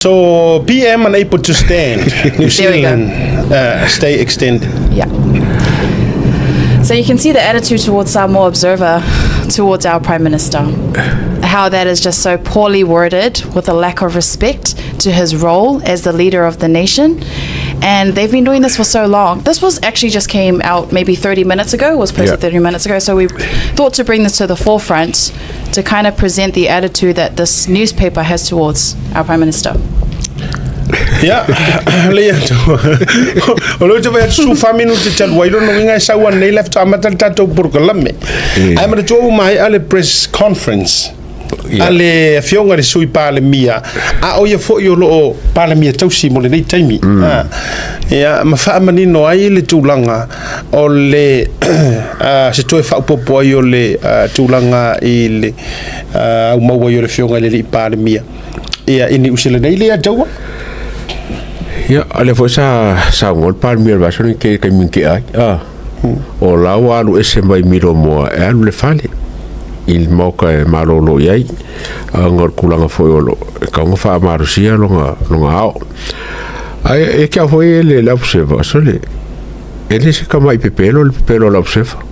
So PM unable to stand. New Zealand stay extended. Yeah. So you can see the attitude towards Samoa Observer, towards our Prime Minister. How that is just so poorly worded with a lack of respect to his role as the leader of the nation. And they've been doing this for so long. This was actually just came out maybe 30 minutes ago, was posted 30 minutes ago. So we thought to bring this to the forefront to kind of present the attitude that this newspaper has towards our Prime Minister. Yeah, olo te vai su faminu te tal wairo no ngai sa wan nei left amata tato burgalame. I'm at the mai ale press conference. Ale fionga de sui pale mia. A o ye fo yo lo pale mia tau si mo le nei taimi. Ya ma fa mani no ai le tulanga o le se toi fa popo yo le tulanga i le au mau yo le fionga le pale mia. Ya ini usile nei le atawa. Ya, ale foi sa ngol palmier va soni ke min ke ai. O la wa lu ese mai miro mo e le fale. Il moka e malolo yai. Ngor kulanga foi olo. Ka ngo fa marusia longa ao. Ai e ka foi le la observa sole. Ele se ka mai Pepelo la observa.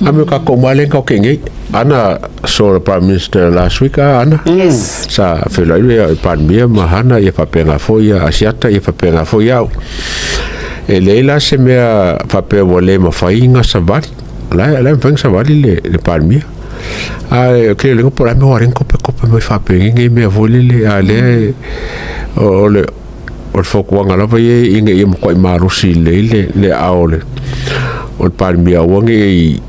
Ame ka ko malen ka kenge. Ana saw the Prime Minister last week, Ana. Yes. Sa felai pandemia mahana ia fapenga foia Asiata ia fapenga foia. E leila se mea fape wole mafainga savali. La feng savali le pandemia. Ke le por ame waren kope mai fapenga me vole le ale ole o foku wanga la vai inga ia mo koi marusi le aole. O palmia wangi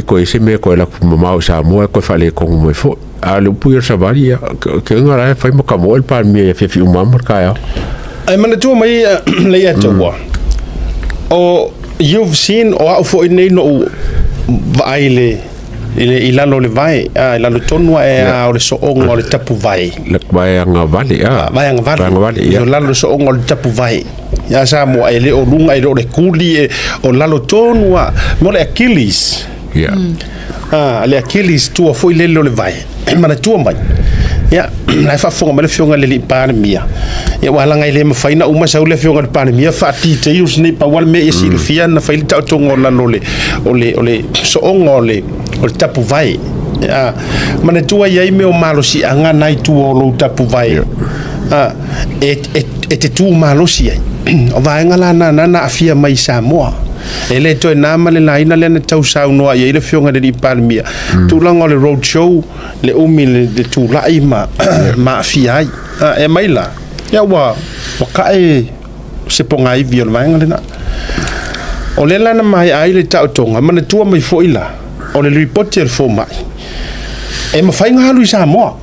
ko ese me ko la mamau sa mo ko fale ko mo fo a lu puir sa varia ke ngara fai mo kamo el palmia fe fi umam ka ya ai mana tu mai le ya tu o you've seen o fo nei no vai le ilano le vai ilano tonua e o le so ongo le tapu vai le vai nga vali vai nga vali yo lalo so ongo le tapu vai ya sa mo ai le o lunga i le kuli o lalo tonua mo le Achilles le Achilles tu foi le le vai mana tu mai ya na fa fonga me fionga le pandemia ya wala ngai le mafaina uma sa le fionga le pandemia fa ti te us ni pa wal me isi le fia na fa le ta tongo la ole so ongo le o tapu vai ya mana tu ai me o malo si anga nai tu o lo tapu vai e te tu malo si ai o vai ngala na afia mai Samoa ele to na male la ina le tau sa no ai le fionga de pandemia tu lang le road show le umil de tu la ima ma afia e mai la ya wa ka e se ponga i viol vai ngala na o le la na mai ai le tau tonga mana tu mai foila o le reporter fo mai e ma fai ngalu Samoa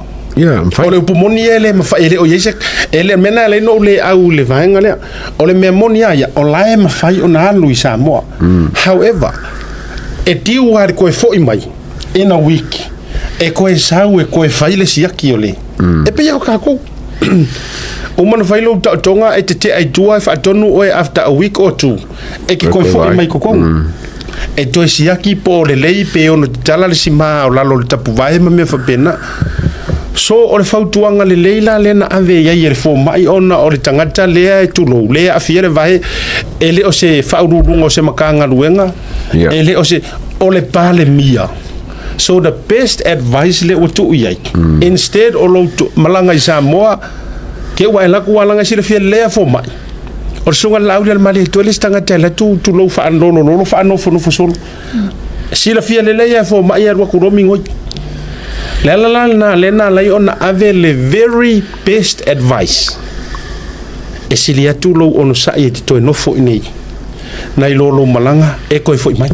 ole pumoni ele ma fa ele o yese ele mena le no le au le vanga le ole me monia ya o la ma fai ona lu Samoa however e tiu war ko foi mai in a week e ko sau e ko fai le siaki ole e pe yo ka ko o man fai lo tonga e te ai tua fa tonu o after a week or two e ki ko foi mai ko e to siaki po le lei pe ono tala le sima o la lo tapu vai ma me fa pena so o le fautuanga le leila le na ave ia le fo mai ona o le tangata le e tulo le a fiere vai ele o se faururunga o se makanga luenga ele o se o le pale mia so the best advice le o tu iai instead o lo malanga i Samoa ke wa la ku wala ngai le fiere le fo mai o sunga la aulia mali to le tangata le tu lo fa andolo lo fa no fo solo si la fiere le ia fo mai wa ku romi ngoi Lena lai ona ave le very best advice. E sili atu lo ono sa e tito e nofo inei. Nai lo malanga e koe fo imai.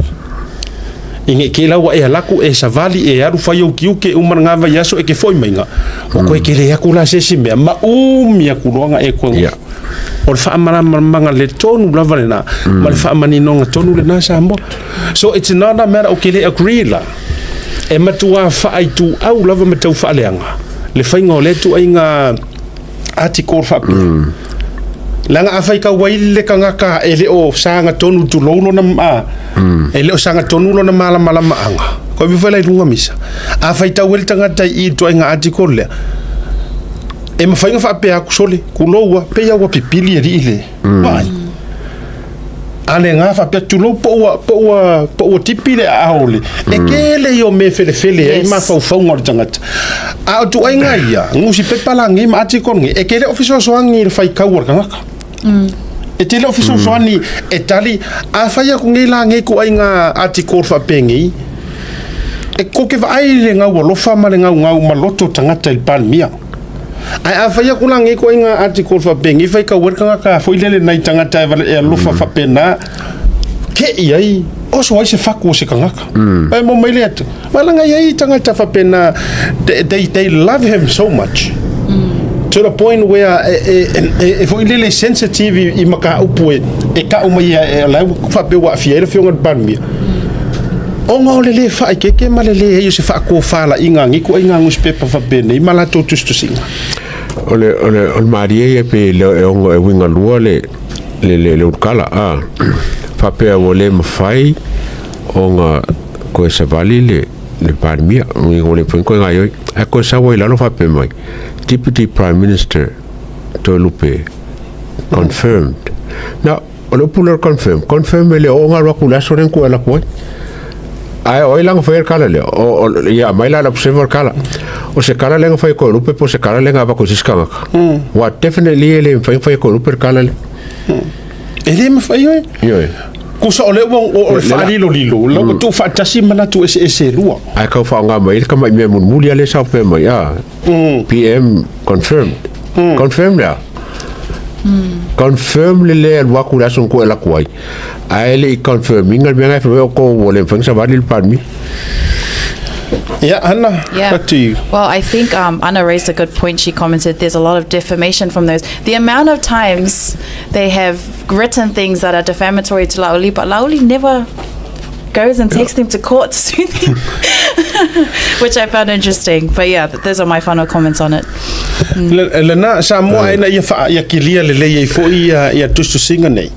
Inge ke lawa e alaku e savali e aru fai au kiuke umarangava yaso e ke fo imai nga. O koe ke le aku la sesi mea ma umi aku loanga e koe. O le wha amanga le tonu lava le na. Ma le wha amaninonga tonu le na Samoa. So it's not a matter o ke le agree la. E matua fai tu au lava matau fa leanga le fainga o le tu ainga article fa langa afai ka wai le kanga ka ele o sanga tonu tu lolo na ma ele o sanga tonu lo na mala anga ko vi fa le lunga misa afai ta wel tanga tai i tu ainga article le e mawhainga whaapea aku sole kuloua pea ua pipili eri ile ai ane ngā whapea tulo po ua tipi le aole e kele i o me fele e ma whauwhaunga o tangata a o tu ai ngā ia ngusi pepalangi ma ati kongi e kele ofiso soangi le whaikau ar kangaka e tele ofiso soani e tali a whaia ku ngai la ngai ku ai ngā ati kor whapengi e koke vai le ngau alofa ma le ngau maloto tangata il palmia ai a whaia ku la ngai ku ai ngā ati kor whapengi whaikau ar kangaka foilele nai tangata e alofa whapena ke iai oso ai se faku o se kangaka ai mo mai le atu malanga iai tangata whapena they love him so much to the point where if we really sensitive I maka upu e ka uma ia la fa pe wa fiera fionga banmi o ngo le fa ke malele e se fa ko fala inga ngiku inga ngus pepa fa bene mala to tustu singa ole marie e pe le ngo e winga lua le kala fa pe o le mafai onga ko se vali le banmi ngo le pon ko nga yo e ko sa wa la no fa pe mai Deputy Prime Minister Tolupe confirmed. Now, ono pular confirm ele o nga rakula soren ko ala ko. Ai oi lang fair kala le o ya mai la observer kala. O se kala lenga fai ko rupe po se kala lenga ba ko siskanga. What definitely ele fai ko rupe kala le. Ele me fai oi. Yo. Kusa ole o fa lilo lo tu fa tasi mana tu ese lua ai ka fa nga mai ka mai me mun mulia le sa pe mai PM confirmed ya confirm le wa ku la son ko la kwai ai le confirming al bien fa ko wole fa sa valil parmi. Yeah, Anna. Yeah. Back to you. Well, I think Anna raised a good point. She commented there's a lot of defamation from those. The amount of times they have written things that are defamatory to Lauli, but Lauli never goes and takes them to court to sue them, which I found interesting. But yeah, those are my final comments on it. Lena Samoa ina ia kilia le ia fo ia tustu singa nei.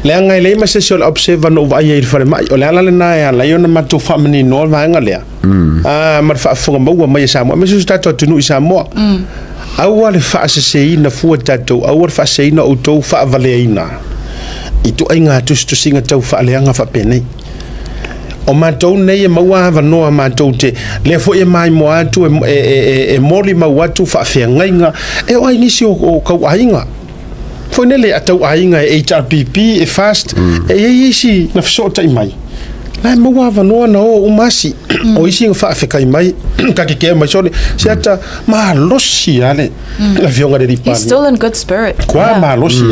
Le ngai le ma se sol observa no vai ir fare mai o le ala le na ya la yona matu family no va nga le ma fa fo mo mai Samoa me su tato tunu Samoa au le fa se ina fu tato au fa se ina o to fa vale ina I tu ai nga tustu singa tau fa le nga fa pene o matou nei e maua va no matou te le fo e mai mo atu e moli ma watu fa fe ngainga e o inisi o ka ainga foi nele atau ainga e HRPP e fast e isi na fso tai mai la maua va no na o masi o isi fa fe kai mai ka ke mai sone se ata ma losi ale la vionga de ripa He's still in good spirit. Kwa ma losi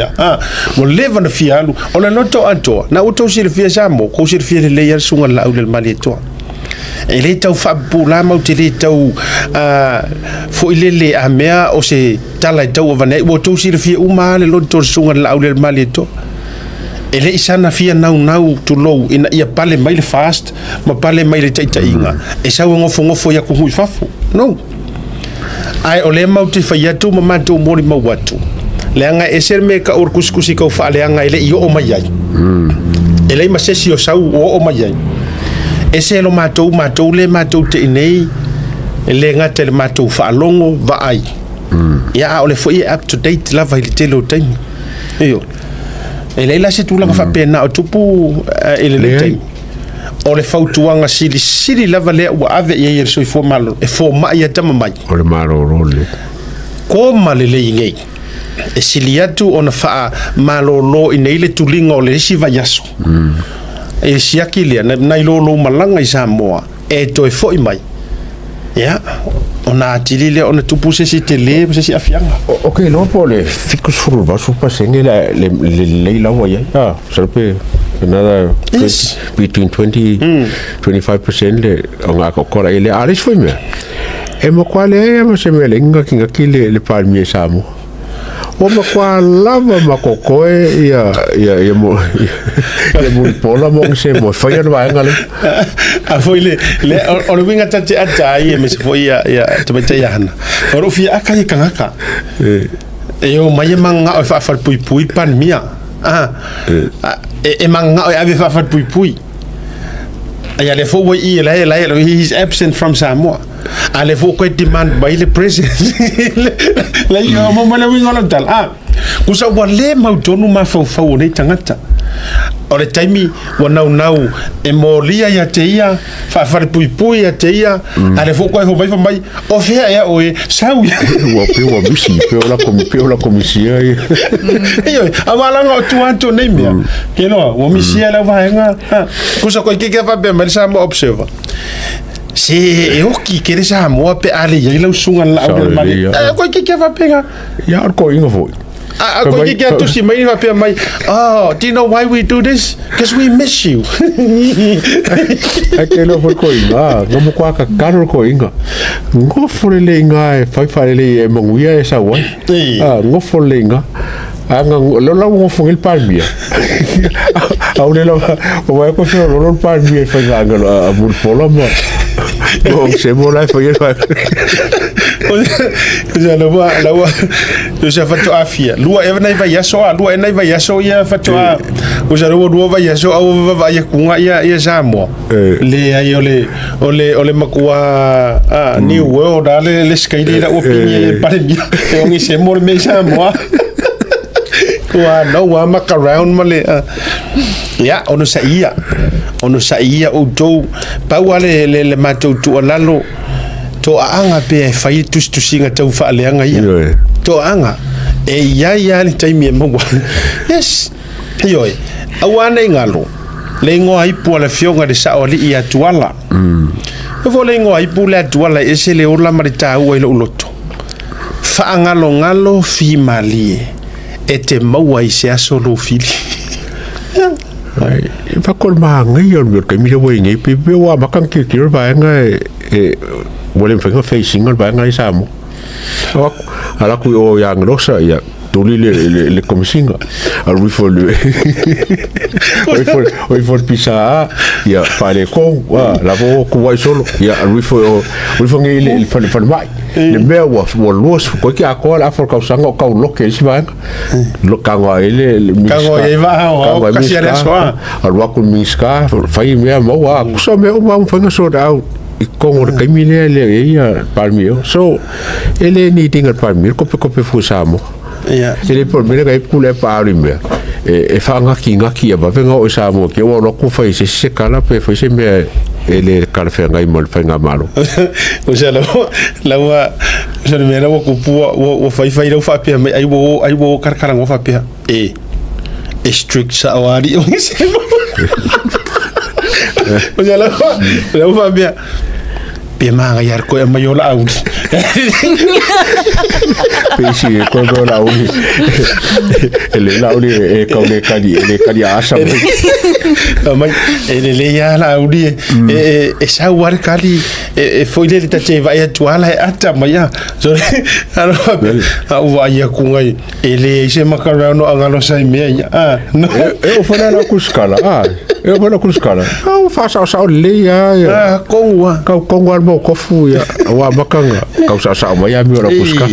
mo leva na fialu ona no to anto na o to sir fia samo ko sir fia le yer sunga la ul mali to ele tau fa bula mau te le tau fo ile a mea o se tala tau va nei o to sir fia uma le lo to sunga la ul mali to ele isana fia nau to low ina ia pale mai le fast ma pale mai le taitainga e sa ngofo ya ku hui fafu no ai ole mau te fai tu ma tu mori mau watu le anga eser me ka or kuskusi ka fa le anga ele io o mai ai ele ma se si o sau o mai ai ese lo matou le matou te nei ele nga te matou fa longo va ai ya ole foi up to date la vai te lo time io ele la se tu la fa pena o tupu ele le time o le fautuanga sili lava le ua ave ia ia soi fo malo e fo mai ia tama mai o le maro role ko male le ingei e sili atu ona faa malo lo ina ile tulinga o le si vayaso e siaki le na lo malanga I Samoa e to e fo mai ya ona atilile ona tupu se si tele se si afianga okay no pole ficus furu va su pasenge le la wa ya serpe another between 20-25% le nga ko kora ile alis foi me e mo quale e mo se me lenga kinga kile le palmi Samoa o ma kwa lava ma kokoe ia mo pola mo se mo foi no vai ngale a foi le o le winga tate ata ai me se foi ia te mete ia hana o fi aka I kangaka e o mai manga o fa pui pan mia e manga o ave fa pui ai le fo I la he's absent from Samoa ale fu ko demand by the president la yo mo le wingola tal kusa wale mau tonu ma fau nei tangata o le taimi wa nau e molia ya teia fa pui ya teia ale fu ko ho mai o fea ya o e sau ya wa bisi pe la komisia yo amala ngo tu nei mea ke no o misia la va nga kusa ko ke fa be mal sa mo observa se e o ki kere sa mo pe ale ya la usunga la o mali ko ke fa pega ya ko ingo foi Ako kaya tu si mai va mai. Oh, do you know why we do this? Because we miss you. Aquele foi coinga, não com a caro coinga. Não foi lenga, fai le manguia essa wai. Não foi lenga. Lo mo fungil palmia. Aule lo vai ko fero lo palmia fai ngalo a burpolo mo. Bom, se mo lai foi Já lawa eu já fato afia lua e vai yaso lua e vai yaso ia fato a o já lua vai yaso o vai kunga ia jamo le ai ole makua new world ale skaide da opinion para mim eu me se mor me jamo Kua no wa maka round male ya ono saia o do pa wale le matou tu alalo to anga pe fai tu singa tau fa leanga ia to anga e ya ni taimi mo yes yoi awana ngalo le ngo ai pu la fionga de sa oli ia tuala vo le ngo ai pu la tuala e se le ola marita o ile uloto fa ngalo fi mali e te maua i se asolo fili ai fa kol ma ngai on me mi le wei ngai pe wa makang ki va ngai e wole fenga facing al va ngai samo ala ku o yang rosa ya tuli le komisinga al rifol oi for pisa ya pare ko la vo ku wai solo ya al rifol ngai le fa mai le mea wa los ko ki a ko la for ka sanga ka lo ke si va lo ka wa ele ka wa e va o ka si era so al wa ku miska fai mea mo wa ku so me o ma fanga so da como que mi le ia palmio so ele ni tinga palmio ko fu samo ya ele por mira que kule palmio e fanga ki ba venga o samo ke o lo ku fai se kala pe fai se me ele kalfe ngai mal fanga malo o sea la wa se me era o ku o fai lo fa pe ai wo karkarang o fa pe e strict sa wari o se o sea la fa bien Pemanga yar ko mayola audi pesi ko do la audi ele la audi e ko le kali asa mai ele ya la audi e sa war kali e foi le tate vai atuala ata maya so ano wa ya ku ngai ele se makara no angalo sai me no eu foi na kuskala eu vou na kuskala eu faço sa le ya ko wa mo kofu ya wa makanga ka sa mai mi ora kuska